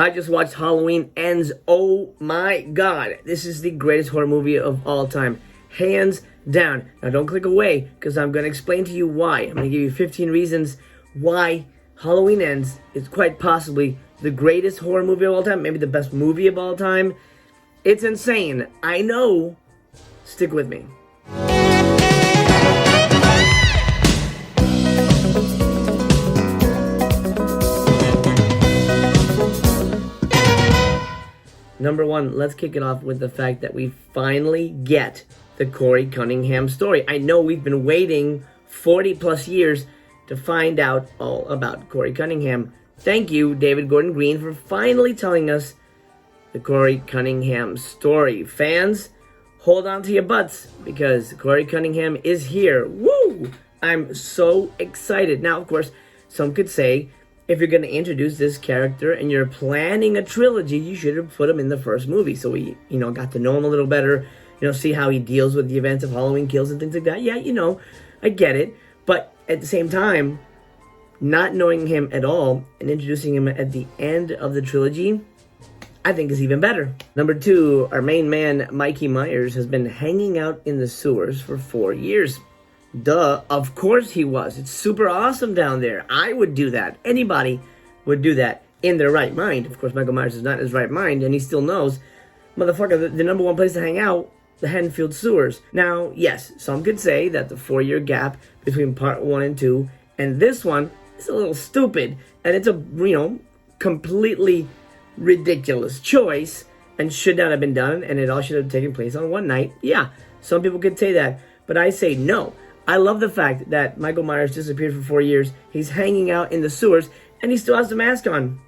I just watched Halloween Ends. Oh my god. This is the greatest horror movie of all time. Hands down. Now don't click away, because I'm going to explain to you why. I'm going to give you 15 reasons why Halloween Ends is quite possibly the greatest horror movie of all time. Maybe the best movie of all time. It's insane. I know. Stick with me. Number one, let's kick it off with the fact that we finally get the Corey Cunningham story. I know we've been waiting 40 plus years to find out all about Corey Cunningham. Thank you, David Gordon Green, for finally telling us the Corey Cunningham story. Fans, hold on to your butts, because Corey Cunningham is here. Woo! I'm so excited. Now, of course, some could say, if you're going to introduce this character and you're planning a trilogy, you should have put him in the first movie. So we, got to know him a little better, see how he deals with the events of Halloween Kills and things like that. Yeah, I get it. But at the same time, not knowing him at all and introducing him at the end of the trilogy, I think is even better. Number two, our main man, Mikey Myers, has been hanging out in the sewers for 4 years. Duh, of course he was. It's super awesome down there. I would do that. Anybody would do that in their right mind. Of course, Michael Myers is not in his right mind, and he still knows, motherfucker, the number one place to hang out, the Haddonfield sewers. Now, yes, some could say that the 4-year gap between part 1 and 2 and this one is a little stupid, and it's a, completely ridiculous choice and should not have been done, and it all should have taken place on one night. Yeah, some people could say that, but I say no. I love the fact that Michael Myers disappeared for 4 years. He's hanging out in the sewers, and he still has the mask on.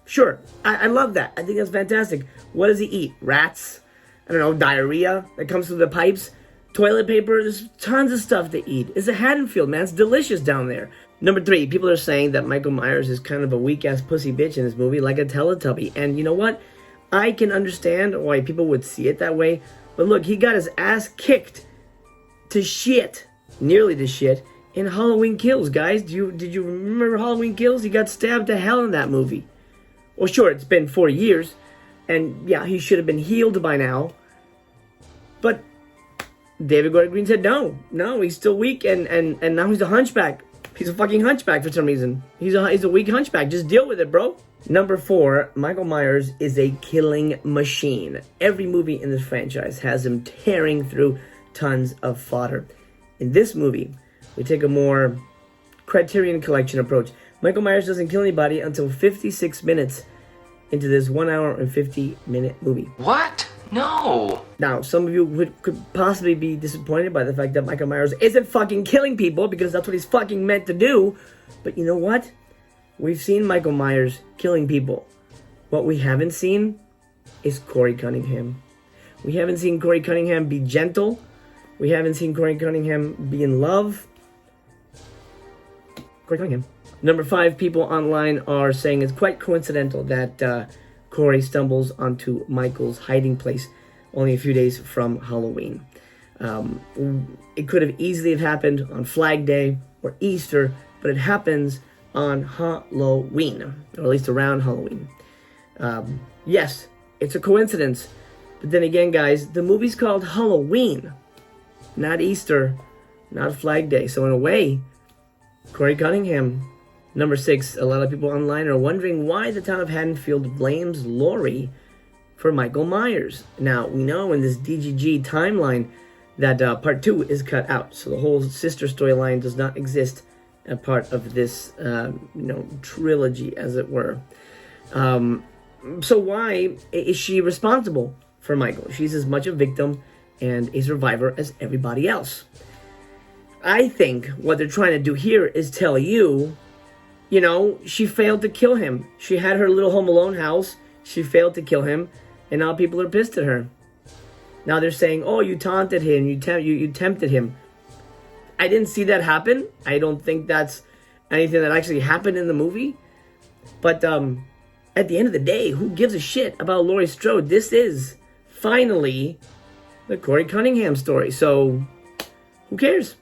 Sure, I love that. I think that's fantastic. What does he eat? Rats? I don't know, diarrhea that comes through the pipes? Toilet paper? There's tons of stuff to eat. It's a Haddonfield, man. It's delicious down there. Number three, people are saying that Michael Myers is kind of a weak-ass pussy bitch in this movie, like a Teletubby. And you know what? I can understand why people would see it that way. But look, he got his ass kicked to shit. Nearly to shit in Halloween Kills, guys. Did you remember Halloween Kills? He got stabbed to hell in that movie. Well, sure, it's been 4 years, and yeah, he should have been healed by now. But David Gordon Green said no, he's still weak, and now he's a hunchback. He's a fucking hunchback for some reason. He's a weak hunchback. Just deal with it, bro. Number four, Michael Myers is a killing machine. Every movie in this franchise has him tearing through tons of fodder. In this movie, we take a more Criterion Collection approach. Michael Myers doesn't kill anybody until 56 minutes into this 1 hour and 50-minute movie. What? No! Now, some of you could possibly be disappointed by the fact that Michael Myers isn't fucking killing people, because that's what he's fucking meant to do. But you know what? We've seen Michael Myers killing people. What we haven't seen is Corey Cunningham. We haven't seen Corey Cunningham be gentle. We haven't seen Corey Cunningham be in love. Corey Cunningham. Number five, people online are saying it's quite coincidental that Corey stumbles onto Michael's hiding place only a few days from Halloween. It could have easily have happened on Flag Day or Easter, but it happens on Halloween, or at least around Halloween. Yes, it's a coincidence, but then again, guys, the movie's called Halloween. Not Easter, not Flag Day. So in a way, Corey Cunningham. Number six, a lot of people online are wondering why the town of Haddonfield blames Laurie for Michael Myers. Now, we know in this DGG timeline that part 2 is cut out. So the whole sister storyline does not exist as part of this, trilogy, as it were. So why is she responsible for Michael? She's as much a victim and a survivor as everybody else. I think what they're trying to do here is tell you, she failed to kill him. She had her little Home Alone house. She failed to kill him, and now people are pissed at her. Now they're saying, oh, you taunted him, you tempted him. I didn't see that happen. I don't think that's anything that actually happened in the movie. But at the end of the day, who gives a shit about Laurie Strode? This is finally the Corey Cunningham story. So who cares?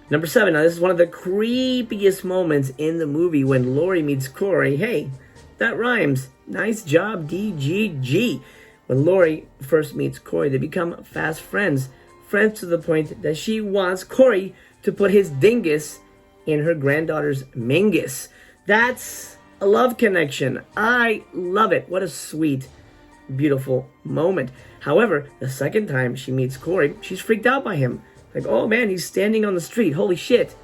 Number seven, now this is one of the creepiest moments in the movie when Laurie meets Corey. Hey, that rhymes. Nice job, DGG. When Laurie first meets Corey, they become fast friends. Friends to the point that she wants Corey to put his dingus in her granddaughter's mingus. That's a love connection. I love it. What a sweet, beautiful moment. However, the second time she meets Corey, she's freaked out by him. Like, oh man, he's standing on the street. Holy shit.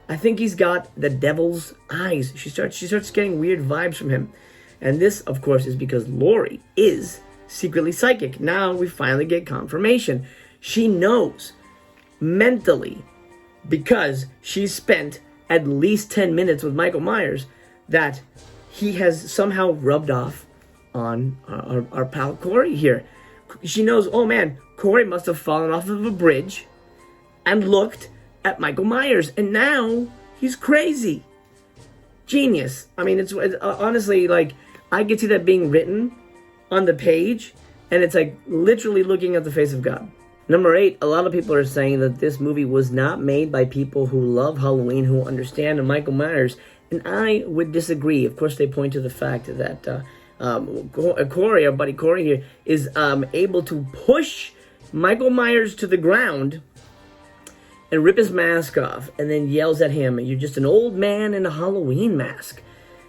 I think he's got the devil's eyes. She starts getting weird vibes from him. And this, of course, is because Laurie is secretly psychic. Now we finally get confirmation. She knows mentally, because she spent at least 10 minutes with Michael Myers, that he has somehow rubbed off on our pal Corey here. She knows, oh man, Corey must have fallen off of a bridge and looked at Michael Myers, and now he's crazy. Genius. I mean, it's honestly, like, I could see that being written on the page, and it's like literally looking at the face of God. Number 8, a lot of people are saying that this movie was not made by people who love Halloween, who understand Michael Myers, and I would disagree. Of course, they point to the fact that Corey, our buddy Corey here, is able to push Michael Myers to the ground and rip his mask off, and then yells at him, "You're just an old man in a Halloween mask."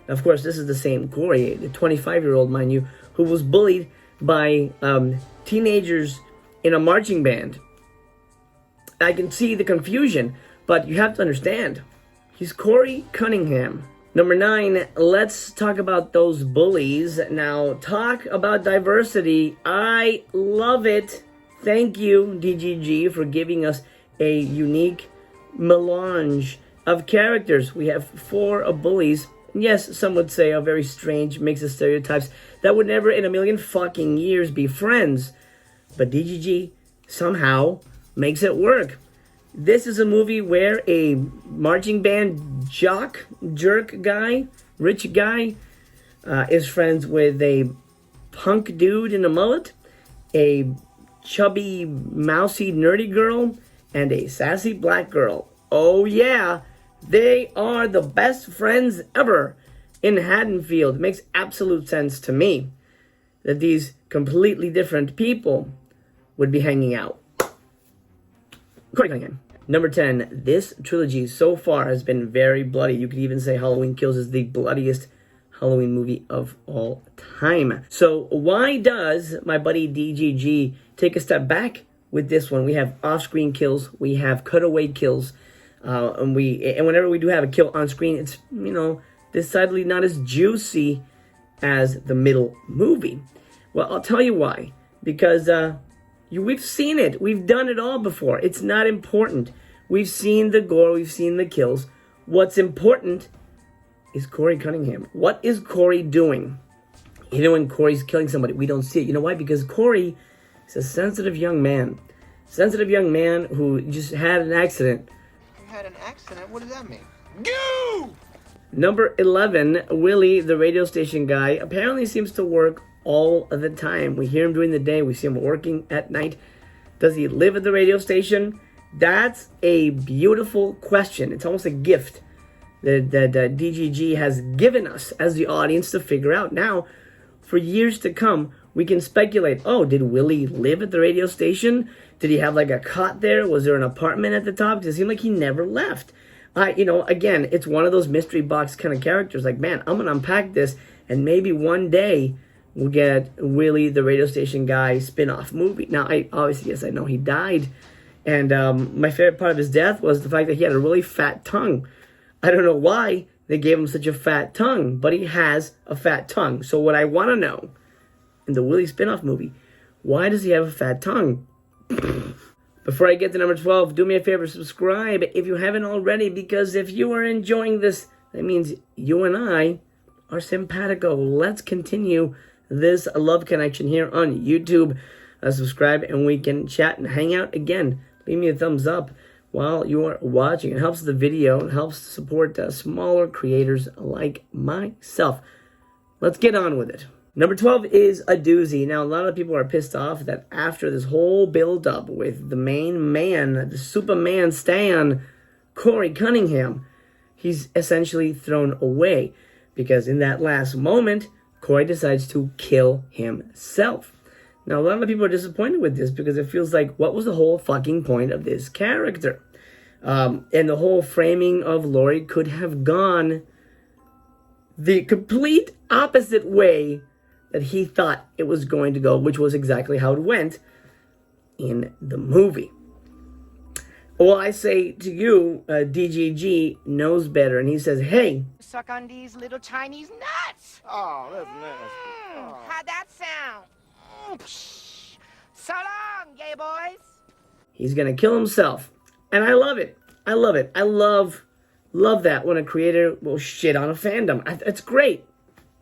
Now, of course, this is the same Corey, the 25-year-old, mind you, who was bullied by teenagers in a marching band. I can see the confusion, but you have to understand, he's Corey Cunningham. Number 9, let's talk about those bullies. Now, talk about diversity. I love it. Thank you, DGG, for giving us a unique melange of characters. We have 4 bullies. Yes, some would say a very strange mix of stereotypes that would never in a million fucking years be friends. But DGG somehow makes it work. This is a movie where a marching band jerk guy, rich guy, is friends with a punk dude in a mullet, a chubby, mousy, nerdy girl, and a sassy black girl. Oh yeah, they are the best friends ever in Haddonfield. It makes absolute sense to me that these completely different people would be hanging out. Corey Cunningham. Number 10, this trilogy so far has been very bloody. You could even say Halloween Kills is the bloodiest Halloween movie of all time. So why does my buddy DGG take a step back with this one? We have off-screen kills, we have cutaway kills, and whenever we do have a kill on screen, it's, you know, decidedly not as juicy as the middle movie. Well, I'll tell you why. Because we've seen it. We've done it all before. It's not important. We've seen the gore. We've seen the kills. What's important is Corey Cunningham. What is Corey doing? Even when Corey's killing somebody, we don't see it. You know why? Because Corey is a sensitive young man. Sensitive young man who just had an accident. You had an accident? What does that mean? Go! Number 11, Willie, the radio station guy, apparently seems to work all of the time. We hear him during the day. We see him working at night. Does he live at the radio station? That's a beautiful question. It's almost a gift that DGG has given us as the audience to figure out. Now, for years to come, we can speculate. Oh, did Willie live at the radio station? Did he have like a cot there? Was there an apartment at the top? Because it seemed like he never left. Again, it's one of those mystery box kind of characters. Like, man, I'm going to unpack this, and maybe one day we'll get Willie, the radio station guy, spin-off movie. Now, I know he died. And my favorite part of his death was the fact that he had a really fat tongue. I don't know why they gave him such a fat tongue, but he has a fat tongue. So what I want to know, in the Willie spin-off movie, why does he have a fat tongue? Before I get to number 12, do me a favor, subscribe if you haven't already, because if you are enjoying this, that means you and I are simpatico. Let's continue this love connection here on YouTube. Subscribe and we can chat and hang out again. Leave me a thumbs up while you are watching. It helps the video and helps support smaller creators like myself. Let's get on with it. Number 12 is a doozy. Now, a lot of people are pissed off that after this whole build-up with the main man, the Superman Stan, Corey Cunningham, he's essentially thrown away. Because in that last moment, Corey decides to kill himself. Now, a lot of people are disappointed with this because it feels like, what was the whole fucking point of this character? And the whole framing of Laurie could have gone the complete opposite way that he thought it was going to go, which was exactly how it went in the movie. Well, I say to you, DGG knows better, and he says, hey, suck on these little Chinese nuts. Oh, that's nasty. Oh. How'd that sound? So long, gay boys. he's gonna kill himself. And I love it. I love it. I love that when a creator will shit on a fandom. It's great.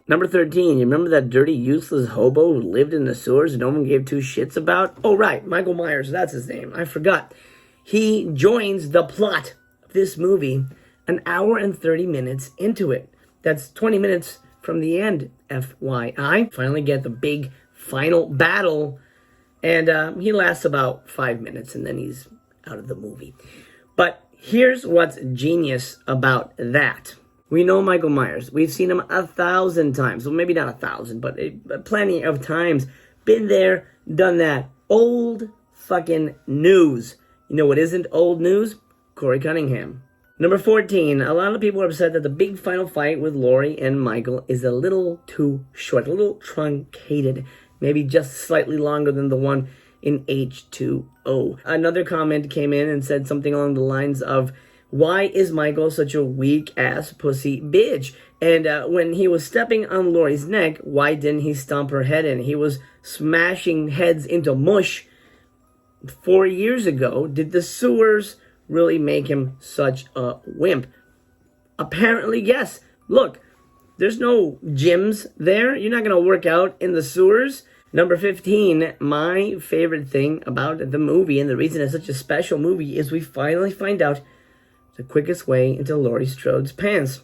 Number 13, you remember that dirty, useless hobo who lived in the sewers and no one gave two shits about? Oh, right, Michael Myers, that's his name. I forgot. He joins the plot of this movie an hour and 30 minutes into it. That's 20 minutes from the end, FYI. Finally get the big final battle, and he lasts about 5 minutes, and then he's out of the movie. But here's what's genius about that. We know Michael Myers. We've seen him 1,000 times. Well, maybe not 1,000, but plenty of times. Been there, done that. Old fucking news. You know what isn't old news? Corey Cunningham. Number 14, a lot of people are upset that the big final fight with Laurie and Michael is a little too short, a little truncated. Maybe just slightly longer than the one in H2O. Another comment came in and said something along the lines of, why is Michael such a weak-ass pussy bitch? And when he was stepping on Laurie's neck, why didn't he stomp her head in? He was smashing heads into mush 4 years ago. Did the sewers really make him such a wimp? Apparently, yes. Look, there's no gyms there. You're not going to work out in the sewers. Number 15, my favorite thing about the movie, and the reason it's such a special movie, is we finally find out the quickest way into Laurie Strode's pants.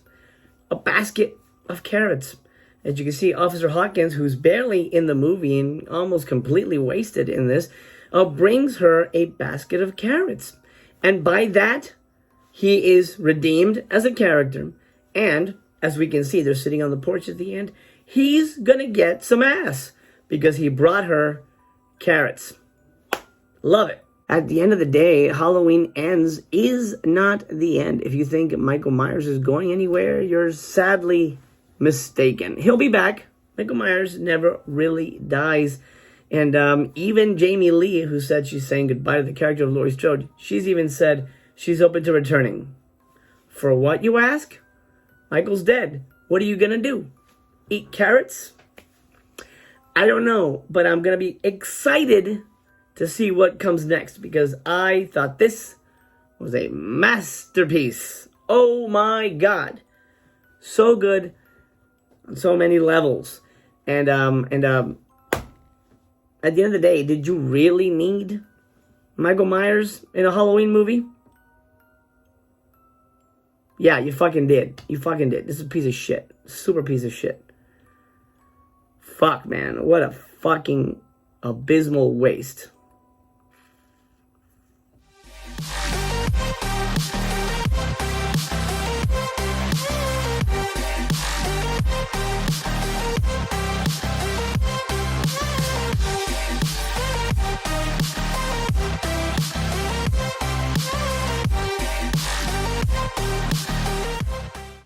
A basket of carrots. As you can see, Officer Hawkins, who's barely in the movie and almost completely wasted in this, brings her a basket of carrots. And by that, he is redeemed as a character. And, as we can see, they're sitting on the porch at the end. He's gonna get some ass because he brought her carrots. Love it. At the end of the day, Halloween Ends is not the end. If you think Michael Myers is going anywhere, you're sadly mistaken. He'll be back. Michael Myers never really dies. And even Jamie Lee, who said she's saying goodbye to the character of Laurie Strode, she's even said she's open to returning. For what, you ask? Michael's dead. What are you going to do? Eat carrots? I don't know, but I'm going to be excited to see what comes next, because I thought this was a masterpiece. Oh my God. So good on so many levels. And at the end of the day, did you really need Michael Myers in a Halloween movie? Yeah, you fucking did. You fucking did. This is a piece of shit. Super piece of shit. Fuck, man. What a fucking abysmal waste.